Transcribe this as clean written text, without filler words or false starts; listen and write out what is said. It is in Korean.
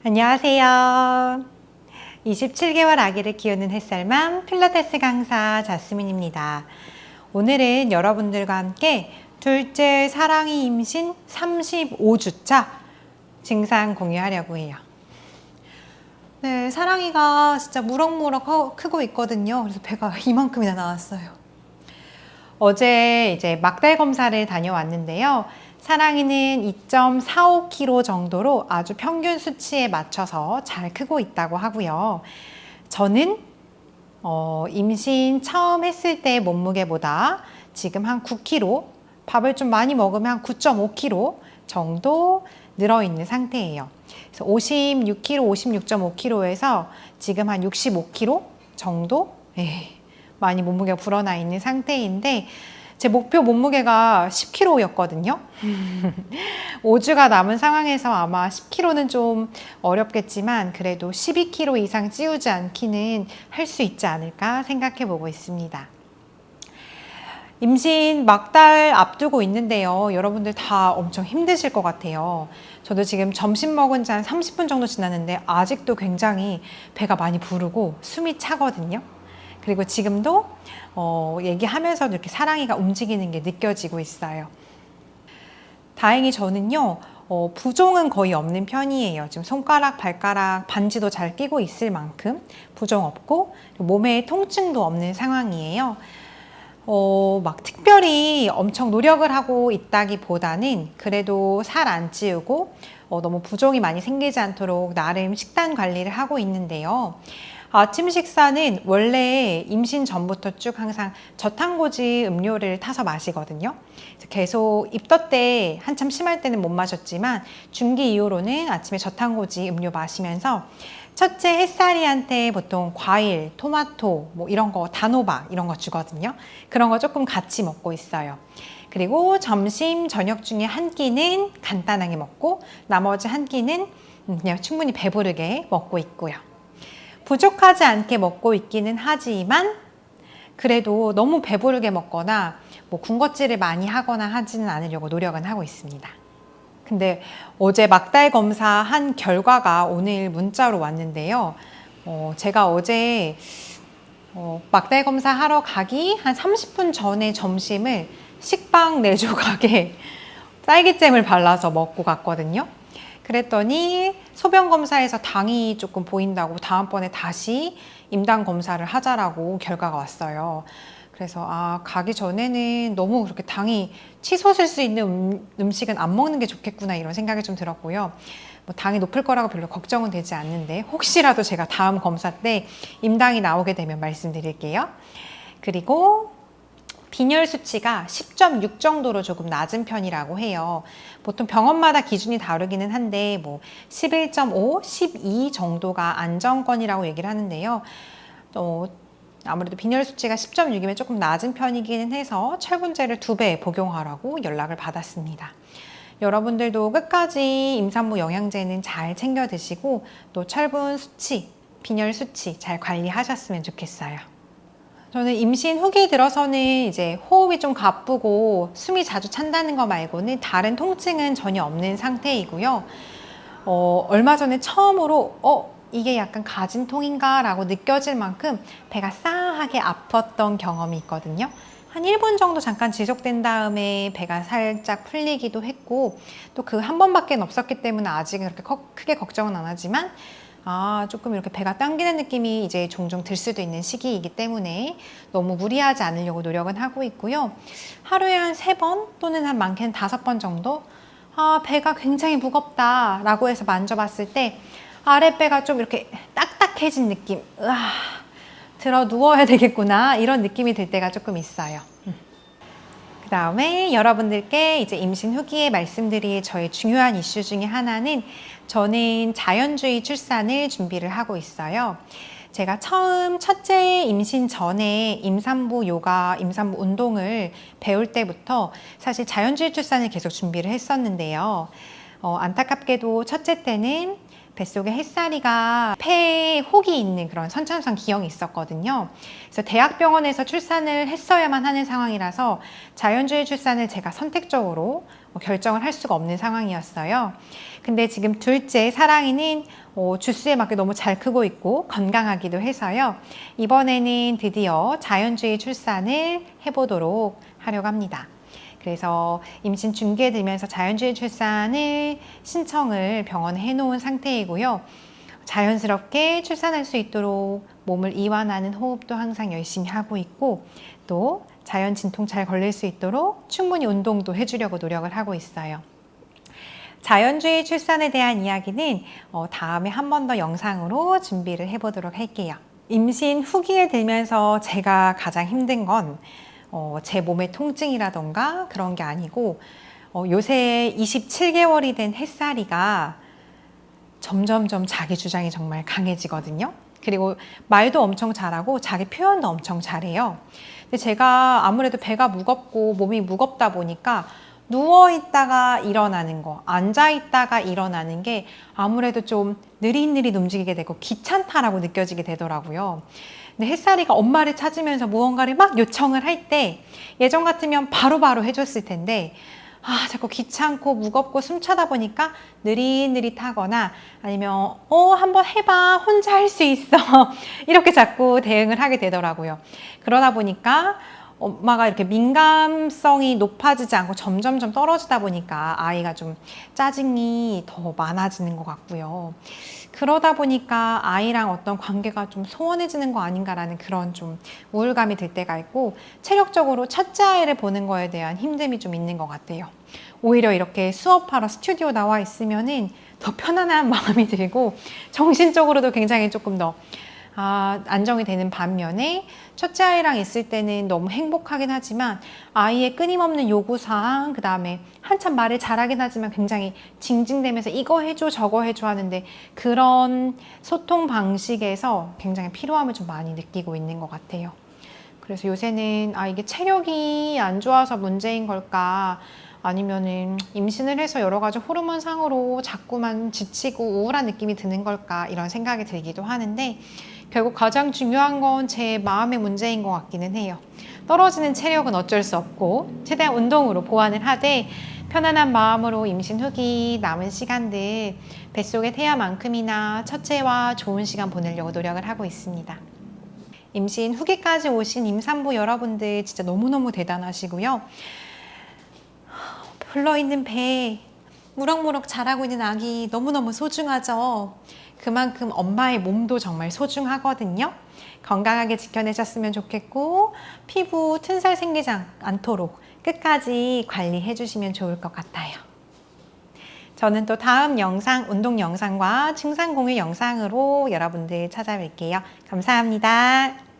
안녕하세요. 27개월 아기를 키우는 햇살맘 필라테스 강사 자스민입니다. 오늘은 여러분들과 함께 둘째 사랑이 임신 35주차 증상 공유하려고 해요. 네, 사랑이가 진짜 무럭무럭 크고 있거든요. 그래서 배가 이만큼이나 나왔어요. 어제 이제 막달 검사를 다녀왔는데요. 사랑이는 2.45kg 정도로 아주 평균 수치에 맞춰서 잘 크고 있다고 하고요. 저는 임신 처음 했을 때 몸무게보다 지금 한 9kg, 밥을 좀 많이 먹으면 한 9.5kg 정도 늘어있는 상태예요. 그래서 56kg, 56.5kg에서 지금 한 65kg 정도 많이 몸무게가 불어나 있는 상태인데 제 목표 몸무게가 10kg였거든요. 5주가 남은 상황에서 아마 10kg는 좀 어렵겠지만 그래도 12kg 이상 찌우지 않기는 할 수 있지 않을까 생각해 보고 있습니다. 임신 막달 앞두고 있는데요. 여러분들 다 엄청 힘드실 것 같아요. 저도 지금 점심 먹은 지 한 30분 정도 지났는데 아직도 굉장히 배가 많이 부르고 숨이 차거든요. 그리고 지금도 얘기하면서도 이렇게 사랑이가 움직이는 게 느껴지고 있어요. 다행히 저는요, 부종은 거의 없는 편이에요. 지금 손가락, 발가락, 반지도 잘 끼고 있을 만큼 부종 없고 몸에 통증도 없는 상황이에요. 막 특별히 엄청 노력을 하고 있다기보다는 그래도 살 안 찌우고 너무 부종이 많이 생기지 않도록 나름 식단 관리를 하고 있는데요. 아침 식사는 원래 임신 전부터 쭉 항상 저탄고지 음료를 타서 마시거든요. 계속 입덧 때 한참 심할 때는 못 마셨지만 중기 이후로는 아침에 저탄고지 음료 마시면서 첫째 햇살이한테 보통 과일, 토마토 뭐 이런 거, 단호박 이런 거 주거든요. 그런 거 조금 같이 먹고 있어요. 그리고 점심, 저녁 중에 한 끼는 간단하게 먹고 나머지 한 끼는 그냥 충분히 배부르게 먹고 있고요. 부족하지 않게 먹고 있기는 하지만 그래도 너무 배부르게 먹거나 뭐 군것질을 많이 하거나 하지는 않으려고 노력은 하고 있습니다. 근데 어제 막달 검사한 결과가 오늘 문자로 왔는데요. 제가 어제 막달 검사 하러 가기 한 30분 전에 점심을 식빵 4조각에 딸기잼을 발라서 먹고 갔거든요. 그랬더니 소변 검사에서 당이 조금 보인다고 다음번에 다시 임당 검사를 하자라고 결과가 왔어요. 그래서 가기 전에는 너무 그렇게 당이 치솟을 수 있는 음식은 안 먹는 게 좋겠구나 이런 생각이 좀 들었고요. 뭐 당이 높을 거라고 별로 걱정은 되지 않는데 혹시라도 제가 다음 검사 때 임당이 나오게 되면 말씀드릴게요. 그리고 빈혈 수치가 10.6 정도로 조금 낮은 편이라고 해요. 보통 병원마다 기준이 다르기는 한데 뭐 11.5, 12 정도가 안정권이라고 얘기를 하는데요. 아무래도 빈혈 수치가 10.6이면 조금 낮은 편이기는 해서 철분제를 2배 복용하라고 연락을 받았습니다. 여러분들도 끝까지 임산부 영양제는 잘 챙겨 드시고 또 철분 수치, 빈혈 수치 잘 관리하셨으면 좋겠어요. 저는 임신 후기 들어서는 이제 호흡이 좀 가쁘고 숨이 자주 찬다는 거 말고는 다른 통증은 전혀 없는 상태이고요. 얼마 전에 처음으로 이게 약간 가진통인가 라고 느껴질 만큼 배가 싸하게 아팠던 경험이 있거든요. 한 1분 정도 잠깐 지속된 다음에 배가 살짝 풀리기도 했고 또 그 한 번밖에 없었기 때문에 아직은 그렇게 크게 걱정은 안 하지만 조금 이렇게 배가 당기는 느낌이 이제 종종 들 수도 있는 시기이기 때문에 너무 무리하지 않으려고 노력은 하고 있고요. 하루에 한 3번 또는 한 많게는 5번 정도 배가 굉장히 무겁다 라고 해서 만져봤을 때 아랫배가 좀 이렇게 딱딱해진 느낌, 들어 누워야 되겠구나 이런 느낌이 들 때가 조금 있어요. 그 다음에 여러분들께 이제 임신 후기에 말씀드릴 저의 중요한 이슈 중에 하나는 저는 자연주의 출산을 준비를 하고 있어요. 제가 처음 첫째 임신 전에 임산부 요가, 임산부 운동을 배울 때부터 사실 자연주의 출산을 계속 준비를 했었는데요. 안타깝게도 첫째 때는 뱃속에 햇살이가 폐에 혹이 있는 그런 선천성 기형이 있었거든요. 그래서 대학병원에서 출산을 했어야만 하는 상황이라서 자연주의 출산을 제가 선택적으로 결정을 할 수가 없는 상황이었어요. 근데 지금 둘째 사랑이는 주스에 맞게 너무 잘 크고 있고 건강하기도 해서요. 이번에는 드디어 자연주의 출산을 해보도록 하려고 합니다. 그래서 임신 중개되면서 자연주의 출산을 신청을 병원에 해놓은 상태이고요. 자연스럽게 출산할 수 있도록 몸을 이완하는 호흡도 항상 열심히 하고 있고, 또 자연 진통 잘 걸릴 수 있도록 충분히 운동도 해주려고 노력을 하고 있어요. 자연주의 출산에 대한 이야기는 다음에 한 번 더 영상으로 준비를 해보도록 할게요. 임신 후기에 들면서 제가 가장 힘든 건 제 몸의 통증이라던가 그런 게 아니고, 요새 27개월이 된 햇살이가 점점점 자기 주장이 정말 강해지거든요. 그리고 말도 엄청 잘하고 자기 표현도 엄청 잘해요. 근데 제가 아무래도 배가 무겁고 몸이 무겁다 보니까 누워있다가 일어나는 거, 앉아있다가 일어나는 게 아무래도 좀 느릿느릿 움직이게 되고 귀찮다라고 느껴지게 되더라고요. 근데 햇살이가 엄마를 찾으면서 무언가를 막 요청을 할 때 예전 같으면 바로바로 해줬을 텐데, 자꾸 귀찮고 무겁고 숨차다 보니까 느릿느릿하거나 아니면 한번 해봐, 혼자 할 수 있어 이렇게 자꾸 대응을 하게 되더라고요. 그러다 보니까 엄마가 이렇게 민감성이 높아지지 않고 점점점 떨어지다 보니까 아이가 좀 짜증이 더 많아지는 것 같고요. 그러다 보니까 아이랑 어떤 관계가 좀 소원해지는 거 아닌가라는 그런 좀 우울감이 들 때가 있고, 체력적으로 첫째 아이를 보는 거에 대한 힘듦이 좀 있는 것 같아요. 오히려 이렇게 수업하러 스튜디오 나와 있으면은 더 편안한 마음이 들고 정신적으로도 굉장히 조금 더 안정이 되는 반면에, 첫째 아이랑 있을 때는 너무 행복하긴 하지만 아이의 끊임없는 요구사항, 그 다음에 한참 말을 잘하긴 하지만 굉장히 징징대면서 이거 해줘 저거 해줘 하는데, 그런 소통 방식에서 굉장히 피로함을 좀 많이 느끼고 있는 것 같아요. 그래서 요새는 이게 체력이 안 좋아서 문제인 걸까, 아니면은 임신을 해서 여러 가지 호르몬상으로 자꾸만 지치고 우울한 느낌이 드는 걸까, 이런 생각이 들기도 하는데, 결국 가장 중요한 건 제 마음의 문제인 것 같기는 해요. 떨어지는 체력은 어쩔 수 없고 최대한 운동으로 보완을 하되, 편안한 마음으로 임신 후기 남은 시간들 뱃속의 태아만큼이나 첫째와 좋은 시간 보내려고 노력을 하고 있습니다. 임신 후기까지 오신 임산부 여러분들 진짜 너무너무 대단하시고요. 불러있는 배에 무럭무럭 자라고 있는 아기 너무너무 소중하죠. 그만큼 엄마의 몸도 정말 소중하거든요. 건강하게 지켜내셨으면 좋겠고, 피부 튼살 생기지 않도록 끝까지 관리해 주시면 좋을 것 같아요. 저는 또 다음 영상, 운동 영상과 증상 공유 영상으로 여러분들 찾아뵐게요. 감사합니다.